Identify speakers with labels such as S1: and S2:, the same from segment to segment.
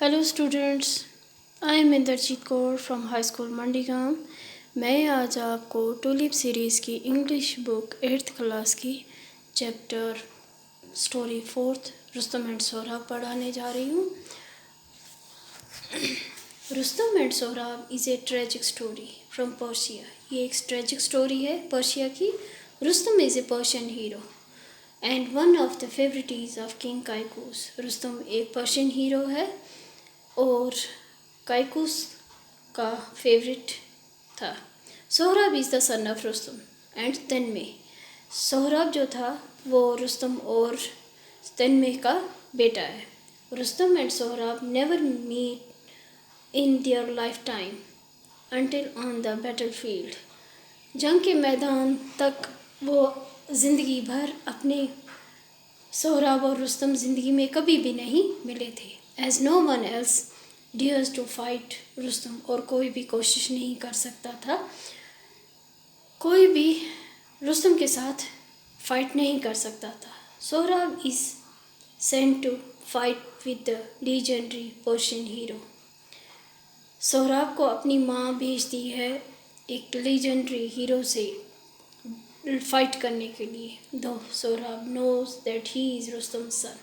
S1: Hello students, I am Inderjeet Kaur from high school Mandigaon. मैं आज आपको टूलिप सीरीज़ की इंग्लिश बुक 8th क्लास की chapter story 4th Rustam and Sohrab पढ़ाने जा रही हूँ। Rustam and Sohrab is a tragic story from Persia. ये एक ट्रेजिक स्टोरी है पर्शिया की। Rustam is a Persian hero and one of the favourites of king Kaikaus. Rustam एक Persian hero है और काइकूस का फेवरेट था। Sohrab is the son of Rustam and तन्मे। सोहराब जो था वो रुस्तम और तन्मे का बेटा है। Rustum and Sohrab never meet in their lifetime until on the battlefield. जंग के मैदान तक वो ज़िंदगी भर अपने सोहराब और रुस्तम ज़िंदगी में कभी भी नहीं मिले थे। As no one else dares to fight Rustum, और कोई भी कोशिश नहीं कर सकता था, कोई भी रुस्तम के साथ फाइट नहीं कर सकता था। Sohrab is sent to fight with the legendary Persian hero. Sohrab को अपनी माँ भेजती है एक लीजेंडरी हीरो से फाइट करने के लिए। Though Sohrab knows that he is Rustam son.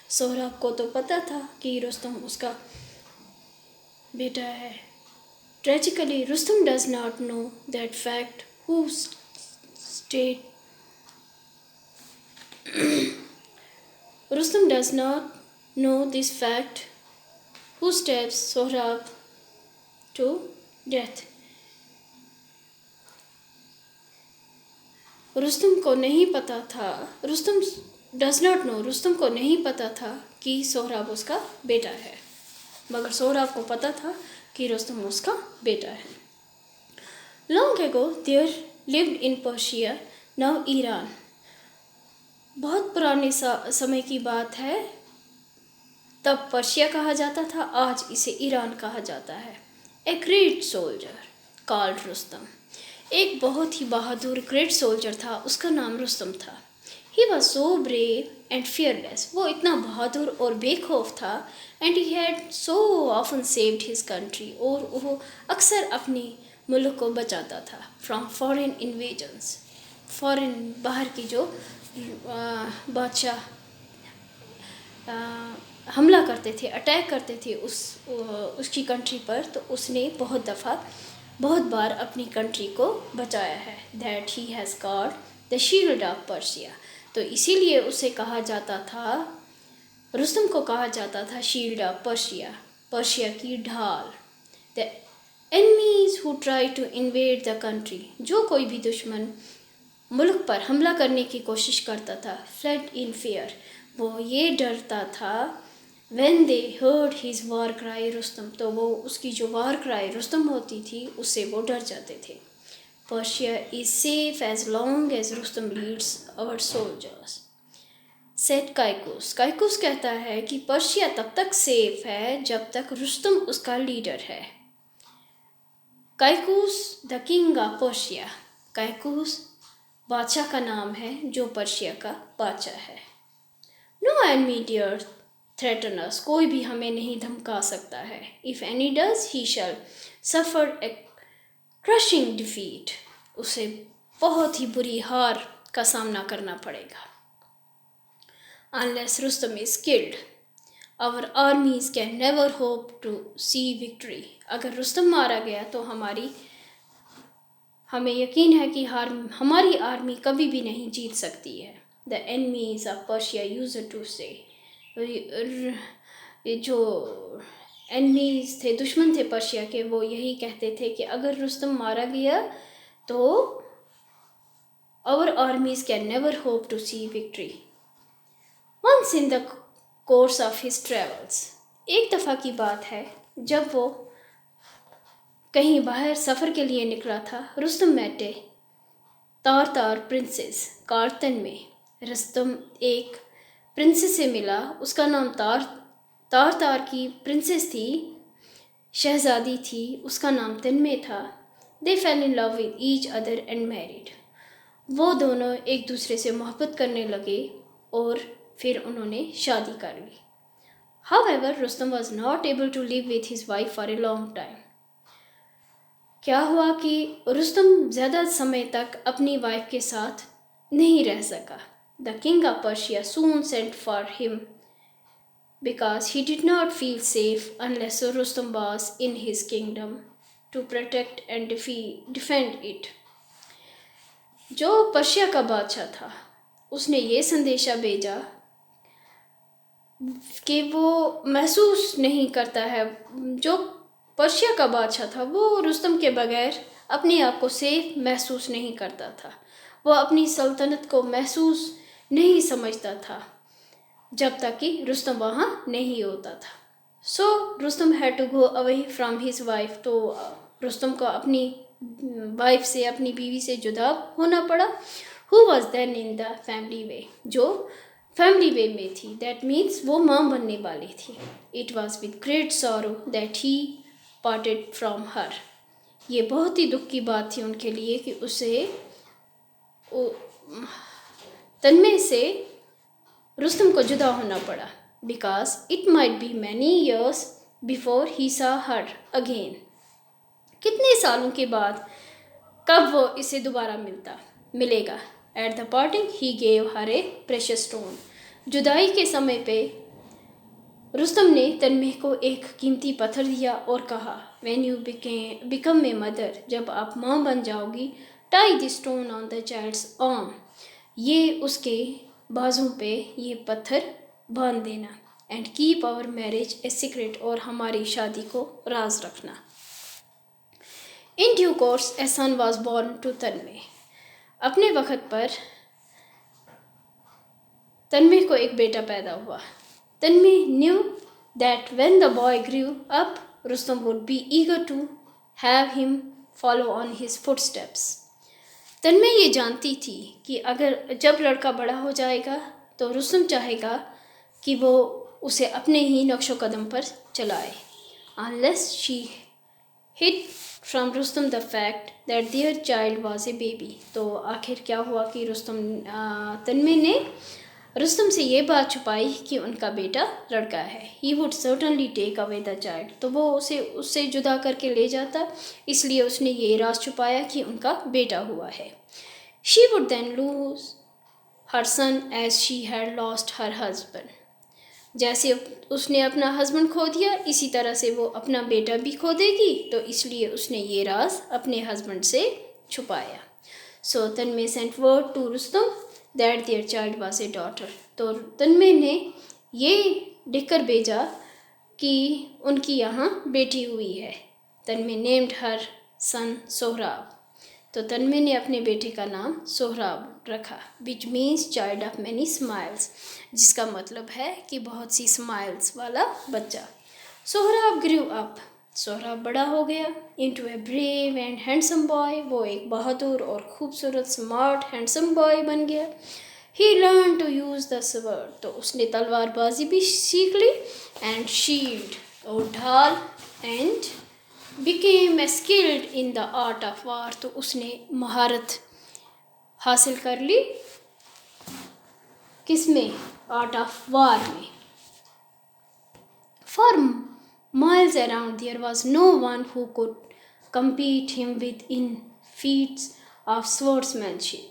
S1: Sohrab को तो पता था कि रुस्तम उसका बेटा है। Tragically Rustam does not know that fact who state Rustam does not know this fact who stabs Sohrab to death. Rustam को नहीं पता था, Rustam does not know, Rustam को नहीं पता था कि सोहराब उसका बेटा है, मगर सोहराब को पता था कि रुस्तम उसका बेटा है। Long ago there lived in Persia now Iran. बहुत पुराने समय की बात है, तब पर्शिया कहा जाता था, आज इसे ईरान कहा जाता है। A great soldier called Rustam. एक बहुत ही बहादुर ग्रेट सोल्जर था, उसका नाम रुस्तम था। He was so brave and fearless. वो इतना बहादुर और बेखौफ था। And he had so often saved his country, और वो अक्सर अपने मुल्क को बचाता था फ्रॉम फॉरेन इन्वेजन्स। फॉरेन बाहर की जो बादशाह हमला करते थे, अटैक करते थे उसकी कंट्री पर, तो उसने बहुत बार अपनी कंट्री को बचाया है। That he has got the shield of Persia. तो इसीलिए उसे कहा जाता था, रुस्तम को कहा जाता था शील्ड ऑफ पर्शिया, पर्शिया की ढाल। The enemies who try to invade the country. जो कोई भी दुश्मन मुल्क पर हमला करने की कोशिश करता था, फ्लड इन फियर, वो ये डरता था। When they heard his war cry Rustam, तो वो उसकी जो war cry रुस्तम होती थी उससे वो डर जाते थे। Persia is safe as long as Rustam leads our soldiers, said काइकूस। काइकूस कहता है कि पर्शिया तब तक सेफ है जब तक रुस्तम उसका लीडर है। काइकूस द किंग ऑफ पर्शिया। काइकूस बादशाह का नाम है जो पर्शिया का बादशाह है। No enemy dare threaten us, कोई भी हमें नहीं धमका सकता है। If any does, he shall suffer a crushing defeat, उसे बहुत ही बुरी हार का सामना करना पड़ेगा। Unless Rustam is killed, our armies can never hope to see victory. अगर रुस्तम मारा गया तो हमें यकीन है कि हमारी आर्मी कभी भी नहीं जीत सकती है। The enemies of Persia used to say, ये जो एनिमीज थे, दुश्मन थे पर्शिया के, वो यही कहते थे कि अगर रुस्तम मारा गया तो our armies can never hope to see victory. Once in the course of his travels, एक दफ़ा की बात है जब वो कहीं बाहर सफ़र के लिए निकला था, रुस्तम मेटे तार प्रिंसेस कारतन में। रुस्तम एक प्रिंसेस से मिला, उसका नाम तार की प्रिंसेस थी, शहजादी थी, उसका नाम तन्मे था। They fell in love with each other and married. वो दोनों एक दूसरे से मोहब्बत करने लगे और फिर उन्होंने शादी कर ली। However, Rustam was not able to live with his wife for a long time. क्या हुआ कि रुस्तम ज़्यादा समय तक अपनी वाइफ के साथ नहीं रह सका. The king of Persia soon sent for him because he did not feel safe unless Rustam was in his kingdom to protect and defend it. जो पर्शिया का बादशाह था उसने ये संदेशा भेजा कि वो महसूस नहीं करता है, जो पर्शिया का बादशाह था वो रुस्तम के बगैर अपने आप को सेफ महसूस नहीं करता था. वो अपनी सल्तनत को महसूस नहीं समझता था जब तक कि रुस्तम वहाँ नहीं होता था. So Rustam had to go away from his wife. तो रुस्तम को अपनी वाइफ से, अपनी बीवी से जुदा होना पड़ा. Who was then in the family way, जो फैमिली वे में थी. दैट मीन्स वो माँ बनने वाली थी. It was with great sorrow that he parted from her. ये बहुत ही दुख की बात थी उनके लिए कि उसे तन्मय से रुस्तम को जुदा होना पड़ा. Because it might be many years before he सा हर अगेन. कितने सालों के बाद कब वो इसे दोबारा मिलेगा. At the parting he gave her a precious stone. जुदाई के समय पे रुस्तम ने तन्मय को एक कीमती पत्थर दिया और कहा, when you become a mother, जब आप माँ बन जाओगी, tie the stone on the child's arm, ये उसके बाजू पे ये पत्थर बांध देना. And keep our marriage a secret, और हमारी शादी को राज रखना. In due course a son was born to Tanmay. अपने वक़्त पर तन्मय को एक बेटा पैदा हुआ. Tanmay knew that when the boy grew up, Rustam would B eager to have him follow on his footsteps. Tanmay ये जानती थी कि अगर जब लड़का बड़ा हो जाएगा तो रुस्तम चाहेगा कि वो उसे अपने ही नक्शो कदम पर चलाए. Unless she hid from Rustum the fact that their child was a baby. तो आखिर क्या हुआ कि तन्मय ने रुस्तम से ये बात छुपाई कि उनका बेटा लड़का है. He would certainly take away the child. तो वो उससे जुदा करके ले जाता, इसलिए उसने ये राज छुपाया कि उनका बेटा हुआ है. She would then lose her son as she had lost her husband. जैसे उसने अपना हस्बैंड खो दिया, इसी तरह से वो अपना बेटा भी खो देगी. तो इसलिए उसने ये राज अपने हस्बैंड से छुपाया. So Tanmay sent word to Rustam that their child was a daughter. तो तन्मय ने ये लिखकर भेजा कि उनकी यहाँ बेटी हुई है. तन्मय नेम्ड हर सन सोहराब. तो तन्मय ने अपने बेटे का नाम सोहराब रखा, which means child of many smiles, जिसका मतलब है कि बहुत सी स्माइल्स वाला बच्चा. Sohrab grew up. सोहराब बड़ा हो गया. Into a brave and handsome boy. वो एक बहादुर और खूबसूरत स्मार्ट हैंडसम बॉय बन गया. He learn to use the sword. तो उसने तलवारबाजी भी सीख ली. एंड शील्ड, और ढाल. And became skilled in the art of war. तो उसने महारत हासिल कर ली किसमें? आर्ट ऑफ वार में. For miles around there was no one who could compete him with in feats of swordsmanship.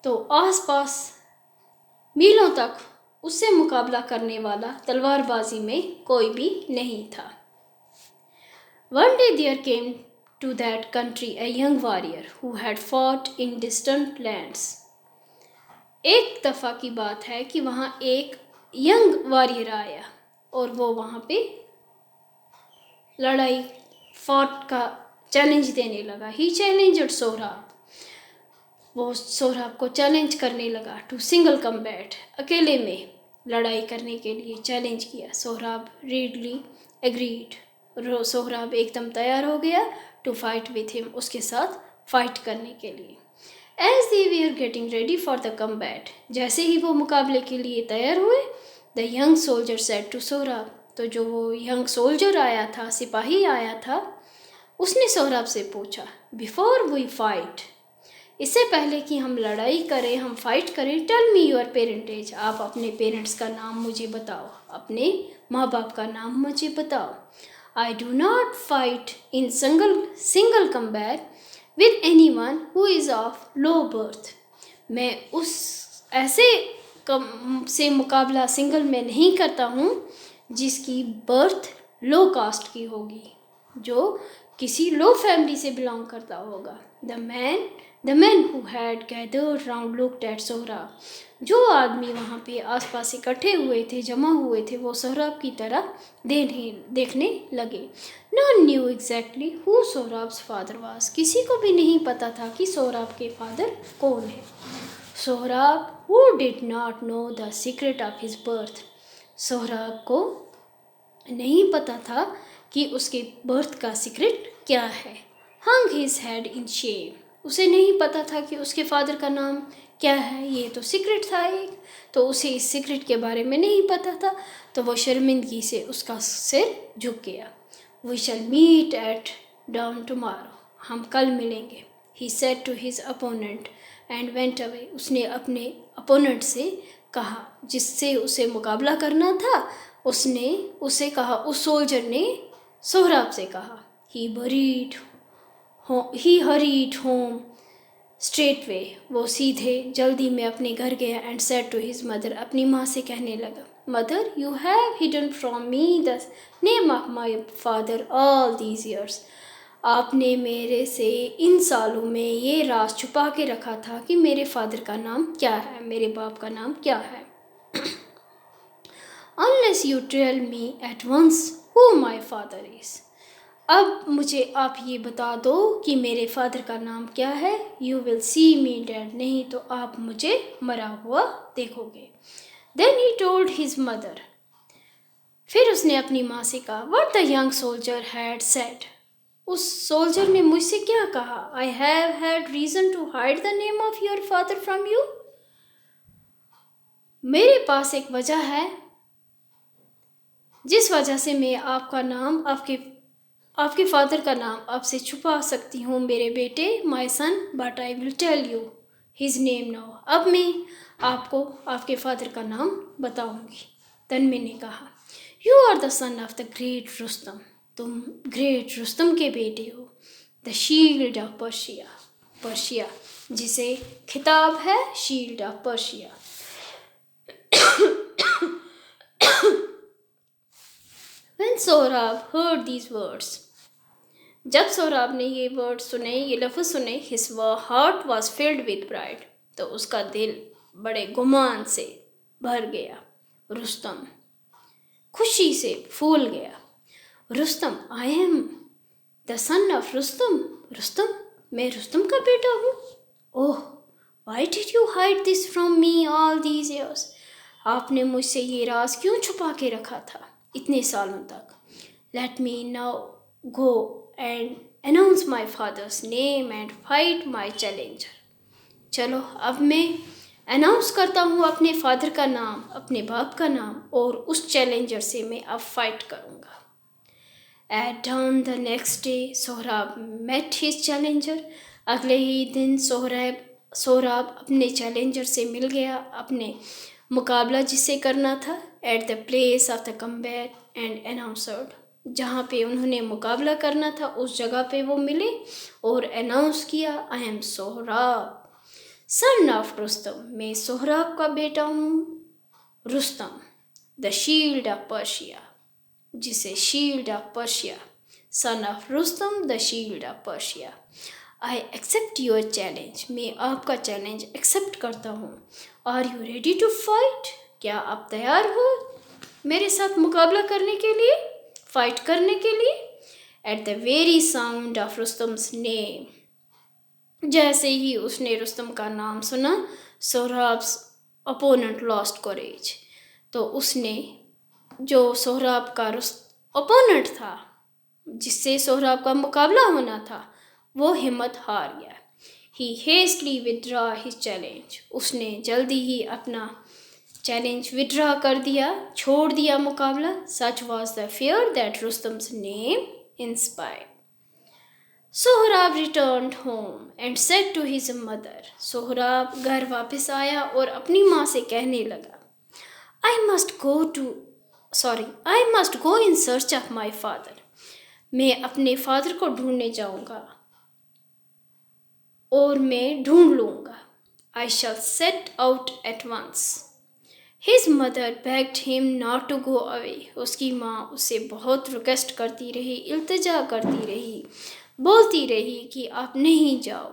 S1: तो आसपास मीलों तक उससे मुकाबला करने वाला तलवारबाजी में कोई भी नहीं था. One day there came to that country a young warrior who had fought in distant lands. एक दफ़ा की बात है कि वहाँ एक यंग वॉरियर आया और वो वहाँ पे लड़ाई फॉट का चैलेंज देने लगा. ही चैलेंज्ड सोहराब. वो सोहराब को चैलेंज करने लगा टू सिंगल कम्बैट, अकेले में लड़ाई करने के लिए चैलेंज किया. Sohrab readily agreed. सोहराब एकदम तैयार हो गया टू फाइट विथ हिम, उसके साथ फाइट करने के लिए. As they we are getting ready for the combat, जैसे ही वो मुकाबले के लिए तैयार हुए, the young soldier said to Sohrab. तो जो वो यंग सोल्जर आया था, सिपाही आया था, उसने सोहराब से पूछा, बिफोर वी फाइट, इससे पहले कि हम लड़ाई करें, हम फाइट करें, टेल मी योर पेरेंटेज, आप अपने पेरेंट्स का नाम मुझे बताओ, अपने माँ बाप का नाम मुझे बताओ। I do not fight in single combat with any one who is of low birth, मैं उस ऐसे से मुकाबला सिंगल में नहीं करता हूँ जिसकी बर्थ लो कास्ट की होगी, जो किसी लो फैमिली से बिलोंग करता होगा। The man who had gathered round looked at Sohrab, जो आदमी वहाँ पे आसपास इकट्ठे हुए थे, जमा हुए थे, वो सोहराब की तरह देखने लगे। None knew exactly who Sohrab's father was, किसी को भी नहीं पता था कि सोहराब के फादर कौन है। Sohrab who did not know the secret of his birth, Sohrab को नहीं पता था कि उसके बर्थ का सीक्रेट क्या है। हंग हिज हेड इन शेम, उसे नहीं पता था कि उसके फादर का नाम क्या है, ये तो सीक्रेट था एक, तो उसे इस सीक्रेट के बारे में नहीं पता था, तो वो शर्मिंदगी से उसका सिर झुक गया। We shall meet at dawn tomorrow, हम कल मिलेंगे। He said to his opponent and went away, उसने अपने अपोनेंट से कहा, जिससे उसे मुकाबला करना था, उसने उसे कहा, उस सोल्जर ने सोहराब से कहा। He hurried home straightaway, वो सीधे जल्दी में अपने घर गया। And said to his mother, अपनी माँ से कहने लगा, mother you have hidden from me the name of my father all these years, आपने मेरे से इन सालों में ये राज छुपा के रखा था कि मेरे फादर का नाम क्या है, मेरे बाप का नाम क्या है। Unless you tell me at once who my father is, अब मुझे आप ये बता दो कि मेरे फादर का नाम क्या है। You will see me dead, नहीं तो आप मुझे मरा हुआ देखोगे। Then he told his mother, फिर उसने अपनी माँ से कहा, what the young soldier had said, उस सोल्जर ने मुझसे क्या कहा। I have had reason to hide the name of your father from you, मेरे पास एक वजह है जिस वजह से मैं आपका नाम, आपके फादर का नाम आपसे छुपा सकती हूँ मेरे बेटे, my son, but I will tell you his name now, अब मैं आपको आपके फादर का नाम बताऊंगी। तन्वी ने कहा, you are the son of the great Rustum, तुम ग्रेट रुस्तम के बेटे हो। The shield of Persia, Persia जिसे खिताब है shield of Persia. When Sohrab heard these words, जब सोहराब ने ये वर्ड सुने, ये लफ्ज़ सुने, his heart was filled with pride, तो उसका दिल बड़े गुमान से भर गया। रुस्तम, खुशी से फूल गया। Rustam, I am the son of Rustam, Rustam, मैं रुस्तम का बेटा हूँ। Oh, why did you hide this from me all these years, आपने मुझसे ये राज क्यों छुपा के रखा था इतने सालों तक। Let me now go and announce my father's name and fight my challenger, चलो अब मैं अनाउंस करता हूँ अपने फादर का नाम, अपने बाप का नाम, और उस चैलेंजर से मैं अब फाइट करूँगा। At dawn the next day Sohrab met his challenger, अगले ही दिन सोहराब अपने चैलेंजर से मिल गया, अपने मुकाबला जिससे करना था। At the place of the combat and announced, जहाँ पे उन्होंने मुकाबला करना था उस जगह पे वो मिले और अनाउंस किया, I am Sohrab son of Rustam, मैं सोहराब का बेटा हूँ Rustam. The shield of Persia, जिसे shield of Persia, son of Rustam the shield of Persia. I accept your challenge, मैं आपका चैलेंज एक्सेप्ट करता हूँ। Are you ready to fight, क्या आप तैयार हो मेरे साथ मुकाबला करने के लिए, फाइट करने के लिए। At the very sound of Rustam's name, जैसे ही उसने रुस्तम का नाम सुना, सोहराब्स अपोनेंट लॉस्ट करेज, तो उसने, जो सोहराब का अपोनेंट था, जिससे सोहराब का मुकाबला होना था, वो हिम्मत हार गया। ही हेस्टली विदड्रॉ हिज चैलेंज, उसने जल्दी ही अपना चैलेंज विड्रॉ कर दिया, छोड़ दिया मुकाबला। Such was the fear that Rustum's name inspired, Sohrab returned home and said to his mother. सोहराब घर वापस आया और अपनी माँ से कहने लगा, I must go in search of my father. मैं अपने फादर को ढूंढने जाऊंगा और मैं ढूंढ लूंगा। I shall set out at once. His mother begged him not to go away. उसकी माँ उसे बहुत रिक्वेस्ट करती रही, इल्तिजा करती रही, बोलती रही कि आप नहीं जाओ,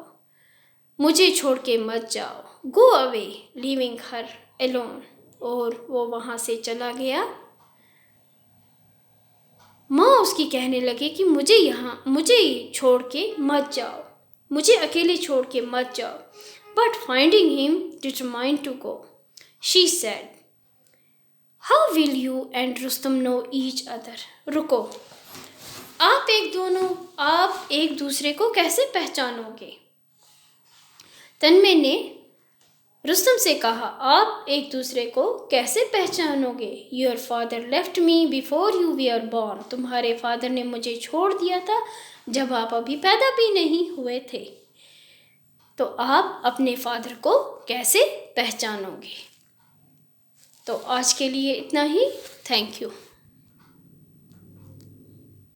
S1: मुझे छोड़ के मत जाओ। Go away, leaving her alone. और वो वहाँ से चला गया। माँ उसकी कहने लगी कि मुझे छोड़ के मत जाओ, मुझे अकेले छोड़ के मत जाओ। But finding him determined to go, she said, How will you and Rustam know each other? रुको, आप एक दूसरे को कैसे पहचानोगे? तन्मय ने रुस्तम से कहा, आप एक दूसरे को कैसे पहचानोगे? Your father left me before you were born. तुम्हारे फादर ने मुझे छोड़ दिया था जब आप अभी पैदा भी नहीं हुए थे, तो आप अपने फादर को कैसे पहचानोगे? तो आज के लिए इतना ही। Thank you.